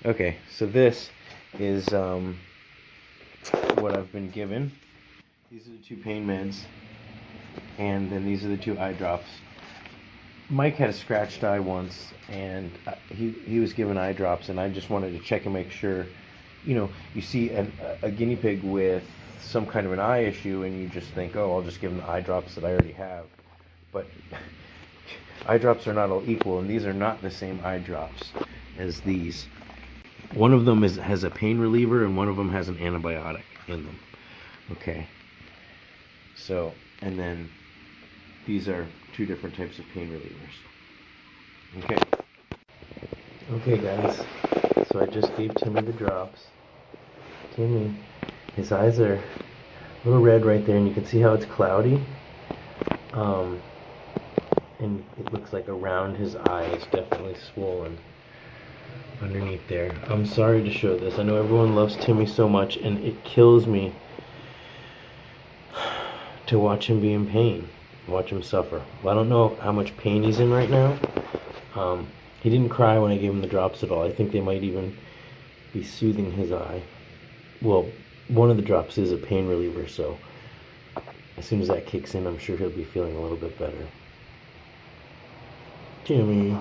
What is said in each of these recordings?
Okay, so this is what I've been given. These are the 2 pain meds, and then these are the 2 eye drops. Mike had a scratched eye once, and he was given eye drops, and I just wanted to check and make sure. You know, you see a guinea pig with some kind of an eye issue, and you just think, oh, I'll just give him the eye drops that I already have. But eye drops are not all equal, and these are not the same eye drops as these. One of them has a pain reliever, and one of them has an antibiotic in them. Okay. So, and then these are 2 different types of pain relievers. Okay. Okay, guys. So I just gave Timmy the drops. Timmy, his eyes are a little red right there, and you can see how it's cloudy. And it looks like around his eye is definitely swollen underneath there. I'm sorry to show this. I know everyone loves Timmy so much, and it kills me to watch him be in pain, watch him suffer. Well, I don't know how much pain he's in right now. He didn't cry when I gave him the drops at all. I think they might even be soothing his eye. Well, one of the drops is a pain reliever, so as soon as that kicks in, I'm sure he'll be feeling a little bit better. Timmy,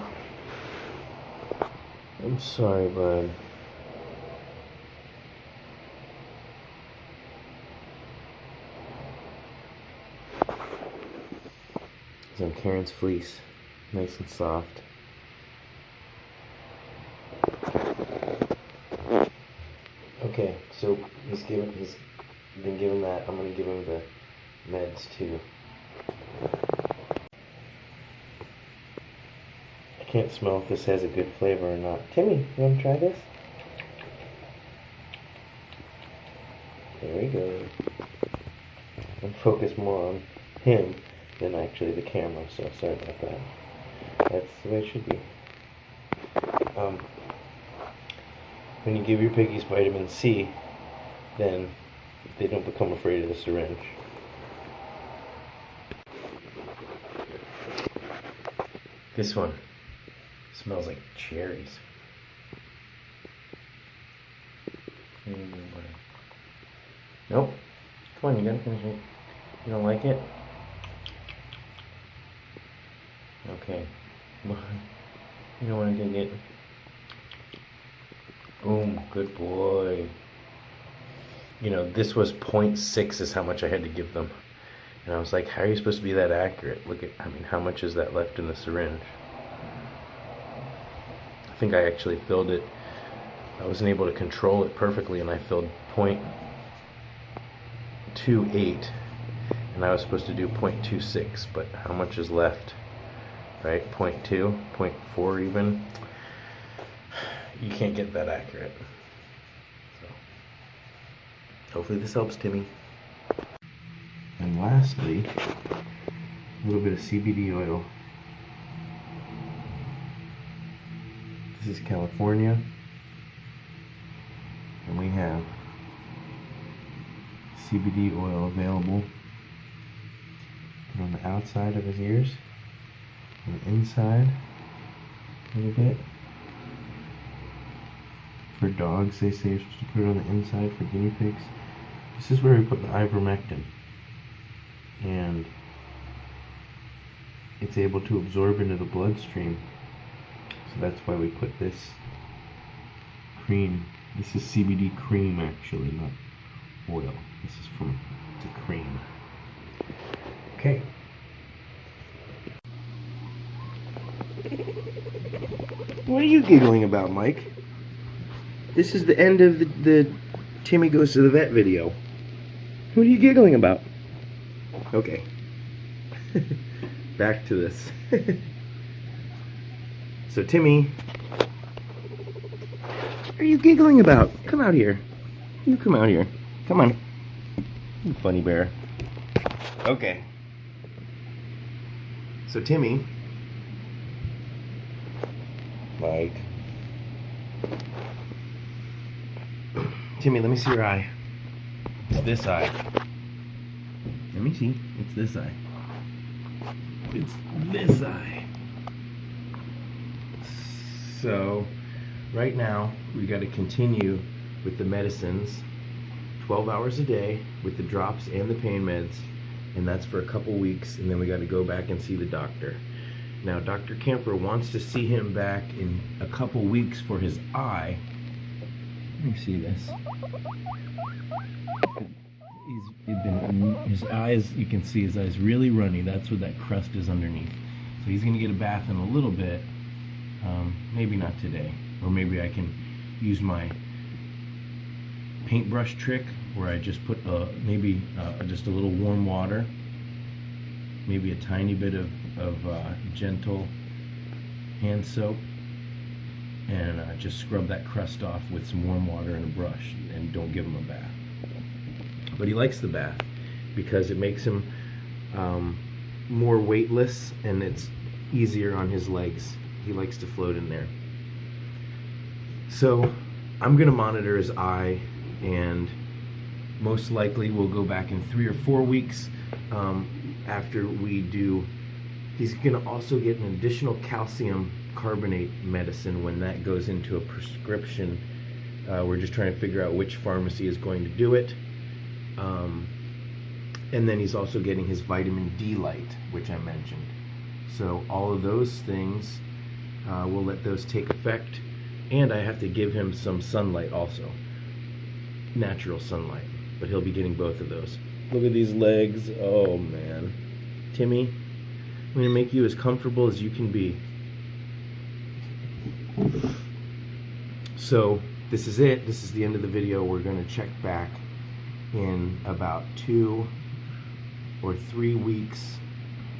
I'm sorry, bud. It's on Karen's fleece, nice and soft. Okay, so he's been given that. I'm gonna give him the meds too. I can't smell if this has a good flavor or not. Timmy, you wanna try this? There we go. I'm focused more on him than actually the camera, so sorry about that. That's the way it should be. When you give your piggies vitamin C, then they don't become afraid of the syringe. This one smells like cherries. Nope. Come on, you gotta finish it. You don't like it? Okay. You don't want to dig it. Boom, good boy. You know, this was 0.6 is how much I had to give them. And I was like, how are you supposed to be that accurate? Look at, I mean, how much is that left in the syringe? I think I actually filled it. I wasn't able to control it perfectly, and I filled 0.28. And I was supposed to do 0.26, but how much is left? Right, 0.2, 0.4 even. You can't get that accurate. So, hopefully this helps, Timmy. And lastly, a little bit of CBD oil. This is California, and we have CBD oil available. Put on the outside of his ears, on the inside a little bit. For dogs, they say you're supposed to put it on the inside. For guinea pigs, this is where we put the ivermectin, and it's able to absorb into the bloodstream. So that's why we put this cream. This is CBD cream, actually, not oil. This is from the cream. Okay. What are you giggling about, Mike? This is the end of the Timmy Goes to the Vet video. What are you giggling about? Okay. Back to this. So Timmy, what are you giggling about? Come out here. You come out here. Come on. You funny bear. Okay. So Timmy, Mike. Timmy, let me see your eye. It's this eye. Let me see. It's this eye. It's this eye. So, right now we got to continue with the medicines 12 hours a day with the drops and the pain meds, and that's for a couple weeks, and then we got to go back and see the doctor. Now Dr. Camphor wants to see him back in a couple weeks for his eye. Let me see this. His eyes, you can see his eyes really runny. That's what that crust is underneath. So he's gonna get a bath in a little bit. Maybe not today, or maybe I can use my paintbrush trick where I just put just a little warm water, maybe a tiny bit of gentle hand soap, and just scrub that crust off with some warm water and a brush, and don't give him a bath. But he likes the bath because it makes him more weightless, and it's easier on his legs. He likes to float in there. So I'm gonna monitor his eye, and most likely we'll go back in 3 or 4 weeks after we do. He's gonna also get an additional calcium carbonate medicine when that goes into a prescription. We're just trying to figure out which pharmacy is going to do it. And then he's also getting his vitamin D light, which I mentioned. So all of those things, we'll let those take effect. And I have to give him some sunlight also, natural sunlight, but he'll be getting both of those. Look at these legs. Oh man. Timmy, I'm gonna make you as comfortable as you can be. So this is it. This is the end of the video. We're gonna check back in about 2 or 3 weeks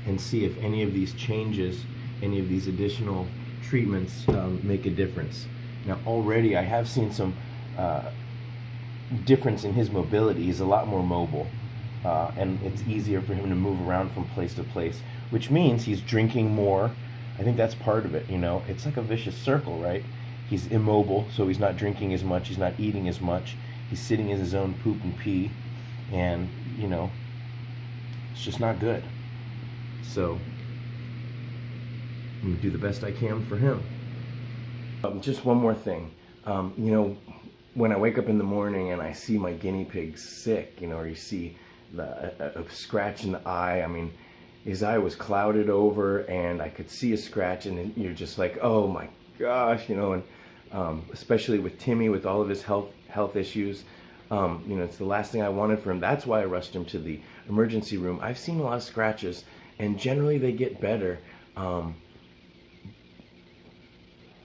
and see if any of these changes, any of these additional treatments make a difference. Now already I have seen some difference in his mobility. He's a lot more mobile, and it's easier for him to move around from place to place, which means he's drinking more. I think that's part of it, you know. It's like a vicious circle, right? He's immobile, so he's not drinking as much, he's not eating as much, he's sitting in his own poop and pee, and, you know, it's just not good. So I'm gonna do the best I can for him. Just one more thing. You know, when I wake up in the morning and I see my guinea pig sick, you know, or you see a scratch in the eye, I mean, his eye was clouded over and I could see a scratch, and then you're just like, oh my gosh, you know. And especially with Timmy, with all of his health issues, you know, it's the last thing I wanted for him. That's why I rushed him to the emergency room. I've seen a lot of scratches, and generally they get better.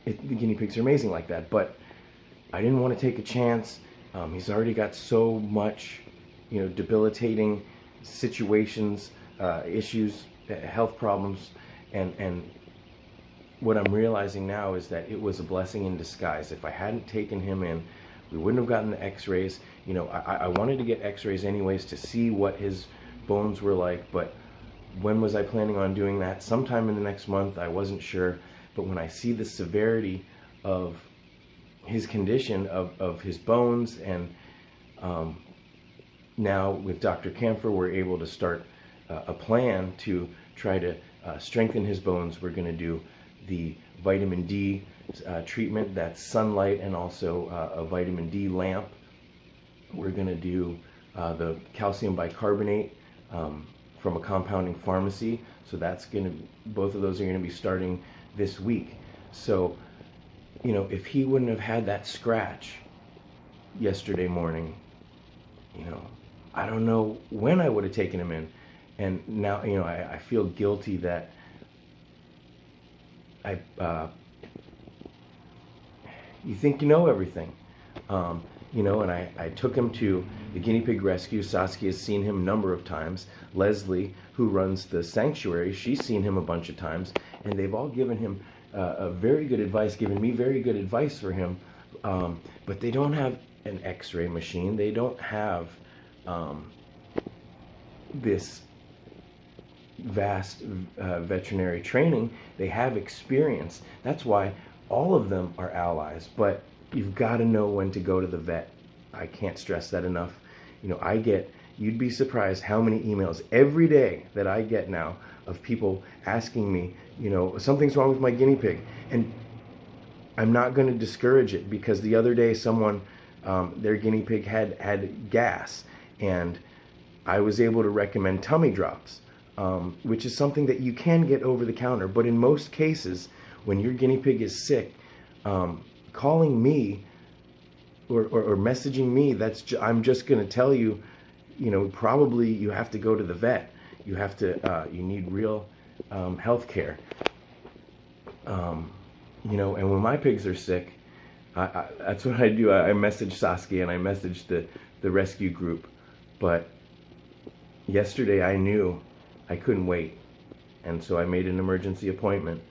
The guinea pigs are amazing like that, but I didn't want to take a chance. He's already got so much, you know, debilitating situations, issues, health problems, and what I'm realizing now is that it was a blessing in disguise. If I hadn't taken him in, we wouldn't have gotten the x-rays. You know, I wanted to get x-rays anyways to see what his bones were like, but when was I planning on doing that? Sometime in the next month, I wasn't sure. But when I see the severity of his condition, of his bones, and now with Dr. Camphor, we're able to start a plan to try to strengthen his bones. We're going to do the vitamin D treatment, that's sunlight, and also a vitamin D lamp. We're going to do the calcium bicarbonate from a compounding pharmacy. So that's going to, both of those are going to be starting this week. So, you know, if he wouldn't have had that scratch yesterday morning, you know, I don't know when I would have taken him in. And now, you know, I feel guilty that you think you know everything, you know, and I took him to the guinea pig rescue. Saskia's seen him a number of times. Leslie, who runs the sanctuary, she's seen him a bunch of times, and they've all given him very good advice, given me very good advice for him, but they don't have an x-ray machine. They don't have this vast veterinary training. They have experience. That's why all of them are allies, but you've got to know when to go to the vet. I can't stress that enough. You know, you'd be surprised how many emails every day that I get now of people asking me, you know, something's wrong with my guinea pig. And I'm not going to discourage it, because the other day someone, their guinea pig had gas, and I was able to recommend tummy drops, which is something that you can get over the counter. But in most cases, when your guinea pig is sick, calling me or messaging me, I'm just going to tell you, probably you have to go to the vet. You have to, you need real health care. And when my pigs are sick, that's what I do. I message Saskia and I message the rescue group. But yesterday I knew I couldn't wait, and so I made an emergency appointment.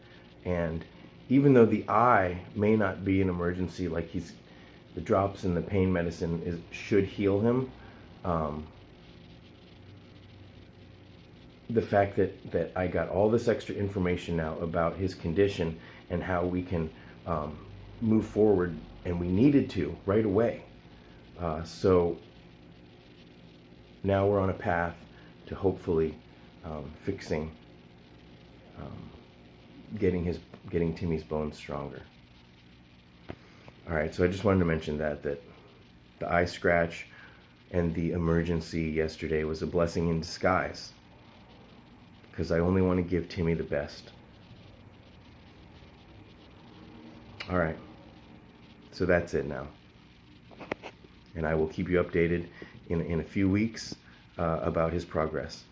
And even though the eye may not be an emergency, like the drops and the pain medicine should heal him, the fact that I got all this extra information now about his condition and how we can move forward, and we needed to right away. So now we're on a path to hopefully fixing, getting Timmy's bones stronger. All right, so I just wanted to mention that the eye scratch and the emergency yesterday was a blessing in disguise, because I only want to give Timmy the best. All right, so that's it now, and I will keep you updated in a few weeks about his progress.